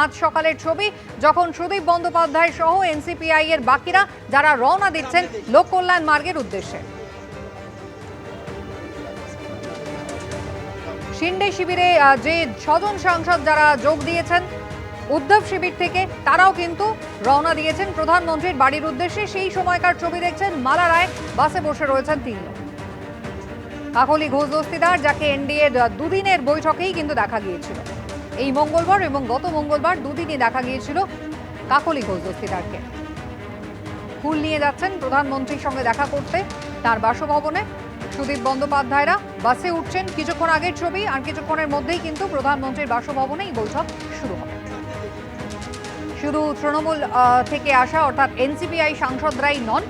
আজ সকালের ছবি, যখন সুদীপ বন্দ্যোপাধ্যায় সহ এনসিপিআই এর বাকিরা যারা রওনা দিচ্ছেন লোক কল্যাণ মার্গের উদ্দেশ্যে। শিন্ডে শিবিরে যে 6 জন সাংসদ যারা যোগ দিয়েছেন উদ্ধব শিবির থেকে, তারাও কিন্তু রওনা দিয়েছেন প্রধানমন্ত্রীর বাড়ির উদ্দেশ্যে। সেই সময়কার ছবি দেখছেন, মালা রায় বাসে বসে রয়েছেন 3 জন। কাকলি ঘোষ দস্তিদার, যাকে এনডিএর দুদিনের বৈঠকেই কিন্তু দেখা গিয়েছিল, এই মঙ্গলবার এবং গত মঙ্গলবার দুদিনই দেখা গিয়েছিল কাকলি ঘোষ দস্তিদারকে। ফুল নিয়ে যাচ্ছেন প্রধানমন্ত্রীর সঙ্গে দেখা করতে তার বাসভবনে। সুদীপ বন্দ্যোপাধ্যায়রা বাসে উঠছেন, কিছুক্ষণ আগের ছবি, আর কিছুক্ষণের মধ্যেই কিন্তু প্রধানমন্ত্রীর বাসভবনে এই বৈঠক শুরু হবে। শুধু তৃণমূল থেকে আসা অর্থাৎ এনসিপিআই সাংসদরাই নন,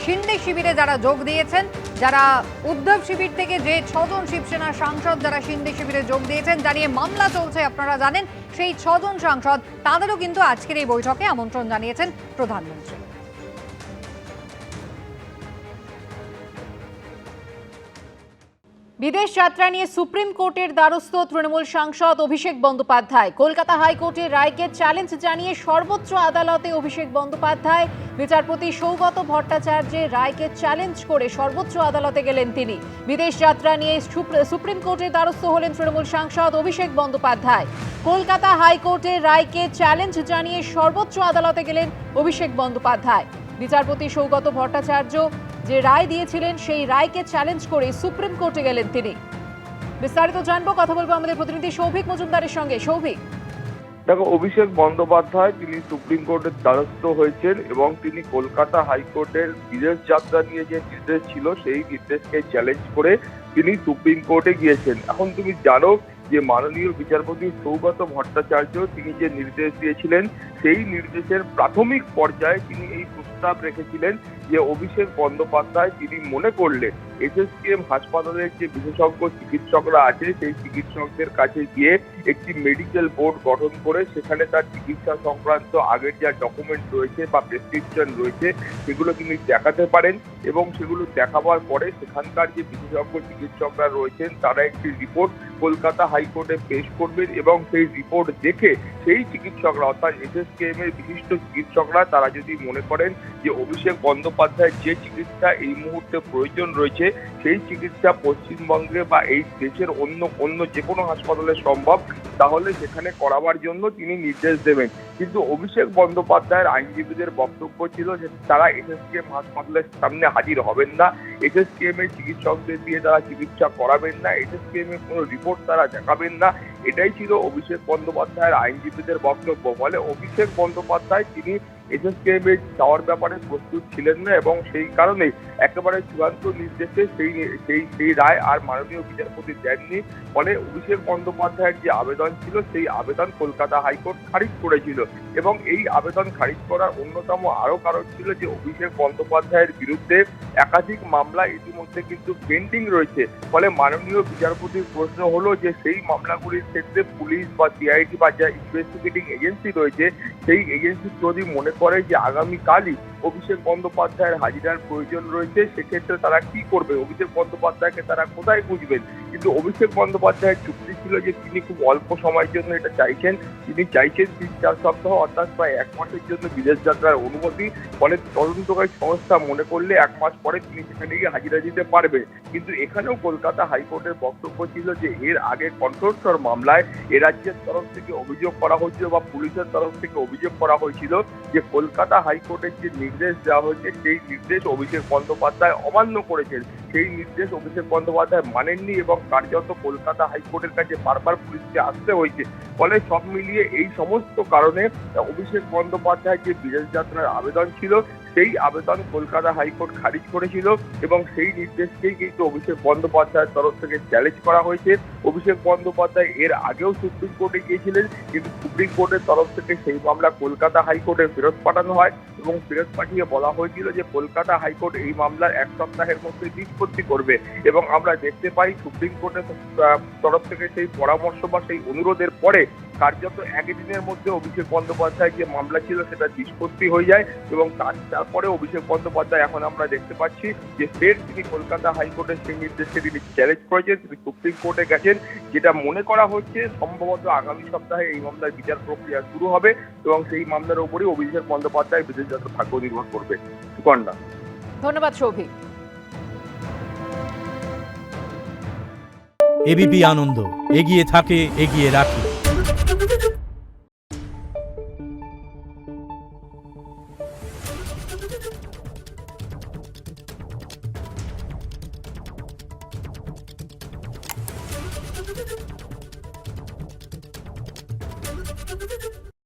শিন্ডে শিবিরে যারা যোগ দিয়েছেন, যারা উদ্ধব শিবির থেকে যে 6 জন শিবসেনা সাংসদ যারা শিন্ডে শিবিরে যোগ দিয়েছেন, জানিয়ে মামলা চলছে আপনারা জানেন, সেই 6 জন সাংসদ তাদেরও কিন্তু আজকের এই বৈঠকে আমন্ত্রণ জানিয়েছেন প্রধানমন্ত্রী। বিদেশ যাত্রা নিয়ে সুপ্রিম কোর্টের দ্বারস্থ তৃণমূল সাংসদ অভিষেক বন্দ্যোপাধ্যায়। কলকাতা হাইকোর্টের রায়কে চ্যালেঞ্জ জানিয়ে সর্বোচ্চ আদালতে অভিষেক বন্দ্যোপাধ্যায়। বিচারপতি সৌগত ভট্টাচার্যের রায়কে চ্যালেঞ্জ করে সর্বোচ্চ আদালতে গেলেন তিনি। বিদেশ যাত্রা নিয়ে সুপ্রিম কোর্টের দ্বারস্থ হলেন তৃণমূল সাংসদ অভিষেক বন্দ্যোপাধ্যায়। কলকাতা হাইকোর্টের রায়কে চ্যালেঞ্জ জানিয়ে সর্বোচ্চ আদালতে গেলেন অভিষেক বন্দ্যোপাধ্যায়। বিচারপতি সৌগত ভট্টাচার্য যে রায় দিয়েছিলেন সেই রায়কে চ্যালেঞ্জ করে সুপ্রিম কোর্টে গেলেন তিনি। বিস্তারিত জানবো, কথা বলবো আমাদের প্রতিনিধি সৌভিক মজুমদারের সঙ্গে। সৌভিক, দেখো, অভিষেক বন্দ্যোপাধ্যায় তিনি সুপ্রিম কোর্টের দ্বারস্থ হয়েছেন এবং তিনি কলকাতা হাইকোর্টের বিদেশ যাত্রা নিয়ে যে নির্দেশ ছিল সেই নির্দেশকে চ্যালেঞ্জ করে তিনি সুপ্রিম কোর্টে গিয়েছেন। এখন তুমি জানো যে মাননীয় বিচারপতি সৌগত ভট্টাচার্য তিনি যে নির্দেশ দিয়েছিলেন সেই নির্দেশের প্রাথমিক পর্যায়ে তিনি এই প্রস্তাব রেখেছিলেন যে অভিষেক বন্দ্যোপাধ্যায় তিনি মনে করলে এসএসকেএম হাসপাতালের যে বিশেষজ্ঞ চিকিৎসকরা আছে সেই চিকিৎসকদের কাছে গিয়ে একটি মেডিকেল বোর্ড গঠন করে সেখানে তার চিকিৎসা সংক্রান্ত আগের যা ডকুমেন্ট রয়েছে বা প্রেসক্রিপশন রয়েছে সেগুলো তিনি দেখাতে পারেন এবং সেগুলো দেখাবার পরে সেখানকার যে বিশেষজ্ঞ চিকিৎসকরা রয়েছেন তারা একটি রিপোর্ট কলকাতা হাইকোর্টে পেশ করবেন এবং সেই রিপোর্ট দেখে সেই চিকিৎসকরা অর্থাৎ এসএসকেএম এর বিশিষ্ট চিকিৎসকরা তারা যদি মনে করেন যে অভিষেক বন্দ্যোপাধ্যায়ের যে চিকিৎসা এই মুহূর্তে প্রয়োজন রয়েছে সেই চিকিৎসা পশ্চিমবঙ্গে বা এই দেশের অন্য যে কোনো হাসপাতালে সম্ভব, তাহলে সেখানে করাবার জন্য তিনি নির্দেশ দেবেন। কিন্তু অভিষেক বন্দ্যোপাধ্যায়ের আইনজীবীদের বক্তব্য ছিল যে তারা এসএসকেএম হাসপাতালের সামনে হাজির হবেন না, এসএসকেএম এর চিকিৎসকদের দিয়ে তারা চিকিৎসা করাবেন না, এসএসকেএম এর কোনো রিপোর্ট তারা দেখাবেন না। এটাই ছিল অভিষেক বন্দ্যোপাধ্যায়ের আইনজীবীদের বক্তব্য। ফলে অভিষেক বন্দ্যোপাধ্যায় তিনি এসএসকেএম এর যাওয়ার ব্যাপারে প্রস্তুত ছিলেন না এবং সেই কারণে একেবারে চূড়ান্ত নির্দেশে সেই রায় আর মাননীয় বিচারপতি দেননি। ফলে অভিষেক বন্দ্যোপাধ্যায়ের যে আবেদন ছিল সেই আবেদন কলকাতা হাইকোর্ট খারিজ করেছিল এবং এই আবেদন খারিজ করার অন্যতম আরো কারণ ছিল যে অভিষেক বন্দ্যোপাধ্যায়ের বিরুদ্ধে একাধিক মামলা ইতিমধ্যে কিন্তু পেন্ডিং রয়েছে। ফলে মাননীয় বিচারপতির প্রশ্ন হলো যে সেই মামলাগুলির ক্ষেত্রে পুলিশ বা সিআইডি বা যা ইনভেস্টিগেটিং এজেন্সি রয়েছে সেই এজেন্সি যদি মনে করে যে আগামীকালই অভিষেক বন্দ্যোপাধ্যায়ের হাজিরার প্রয়োজন রয়েছে, সেক্ষেত্রে তারা কি করবে, অভিষেক বন্দ্যোপাধ্যায়কে তারা কোথায় খুঁজবেন। কিন্তু অভিষেক বন্দ্যোপাধ্যায়ের চুক্তি ছিল যে তিনি খুব অল্প সময়ের জন্য এটা চাইছেন, তিনি চাইছেন 3-4 সপ্তাহ অর্থাৎ প্রায় 1 মাসের জন্য বিদেশ যাত্রার অনুমতি। ফলে তদন্তকারী সংস্থা মনে করলে 1 মাস পরে তিনি সেখানে গিয়ে হাজিরা দিতে পারবে। কিন্তু এখানেও কলকাতা হাইকোর্টের বক্তব্য ছিল যে এর আগে কণ্ঠস্বর মামলায় এ রাজ্যের তরফ থেকে অভিযোগ করা হয়েছিল বা পুলিশের তরফ থেকে অভিযোগ করা হয়েছিল যে কলকাতা হাইকোর্টের যে নির্দেশ দেওয়া হয়েছে সেই নির্দেশ অভিষেক বন্দ্যোপাধ্যায় অমান্য করেছেন। সেই নির্দেশ অভিষেক বন্দ্যোপাধ্যায় মানেননি এবং কার্যত কলকাতা হাইকোর্টের কাছে বারবার পুলিশকে আসতে হয়েছে। ফলে সব মিলিয়ে এই সমস্ত কারণে অভিষেক বন্দ্যোপাধ্যায়ের যে বিদেশ যাত্রার আবেদন ছিল সেই আবেদন কলকাতা হাইকোর্ট খারিজ করেছিল এবং সেই নির্দেশকেই কিন্তু অভিষেক বন্দ্যোপাধ্যায়ের তরফ থেকে চ্যালেঞ্জ করা হয়েছে। অভিষেক বন্দ্যোপাধ্যায় এর আগেও সুপ্রিম কোর্টে গিয়েছিলেন, কিন্তু সুপ্রিম কোর্টের তরফ থেকে সেই মামলা কলকাতা হাইকোর্টে ফেরত পাঠানো হয় এবং ফেরত পাঠিয়ে বলা হয়েছিল যে কলকাতা হাইকোর্ট এই মামলার 1 সপ্তাহের মধ্যে নিষ্পত্তি করবে এবং আমরা দেখতে পাই সুপ্রিম কোর্টের তরফ থেকে সেই পরামর্শ বা সেই অনুরোধের পরে কার্যত একদিনের মধ্যে অভিষেক বন্দ্যোপাধ্যায়ের যে মামলা ছিল সেটা নিষ্পত্তি হয়ে যায় এবং তারপরে অভিষেক বন্দ্যোপাধ্যায় এখন আমরা দেখতে পাচ্ছি যে ফের তিনি কলকাতা হাইকোর্টের সেই নির্দেশকে তিনি চ্যালেঞ্জ করেছেন, তিনি সুপ্রিম কোর্টে গেছেন, যেটা মনে করা হচ্ছে সম্ভবত আগামী সপ্তাহে এই মামলার বিচার প্রক্রিয়া শুরু হবে এবং সেই মামলার উপরই অভিষেক বন্দ্যোপাধ্যায় বিদেশ যাত্রার ভাগ্য নির্ভর করবে। সুকন্যা। ধন্যবাদ সৌভিক। এবিপি আনন্দ এগিয়ে থাকে, এগিয়ে রাখে।